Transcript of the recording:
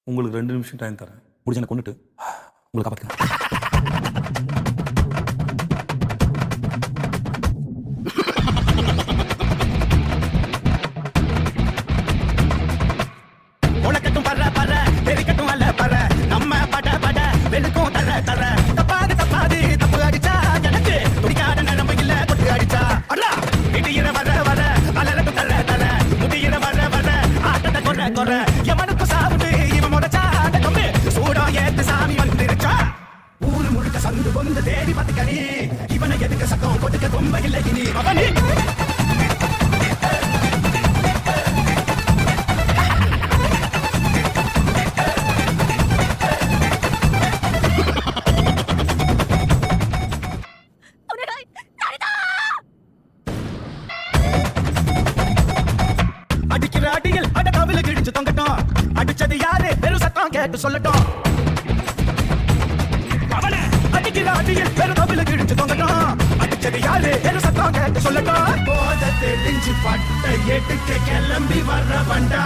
உங்களுக்கு 2 நிமிஷம் டைம் தரேன். முடிஞ்ச என்ன கொண்டுட்டு உங்களை காப்பாற்றுங்க. உனக்கட்டும் பற பற தெரிக்கட்டும் அல்ல பற நம்ம பட பட வெளுக்கும் தர தர தப்பாது தப்பாது தப்பு அடிச்சா எனக்கு துடிக்காத நிலைமை இல்ல கொட்டு அடிச்சா அண்ணா இடியிற வர வர அலறட்டும் தர தர முடியிற வர வர ஆட்டத்தை கொற கொற எவனுக்கு சாவுண்டு இவன் முடச்சா அந்த கம்பு சூடம் ஏத்து சாமி வந்துருச்சா ஊரு முழுக்க சந்து பொந்து தேடி பார்த்துக்கணி இவனை எதுக்கு சக்கம் கொட்டுக்க ரொம்ப இல்லை இனி அவனி அடிக்கிற அடியில் அட கவில கிழிச்சு தொங்கட்டும் அடிச்சது யாரு வெறும் சத்தம் கேட்டு சொல்லட்டும் அவன அடிக்கிற அடியில் வெறும் கவில கிழிச்சு தொங்கட்டும் அடிச்சது யாரு வெறும் சத்தம் கேட்டு சொல்லட்டும் போத தெரிஞ்சு பட்ட எட்டுக்கு கிளம்பி வர்ற வண்டா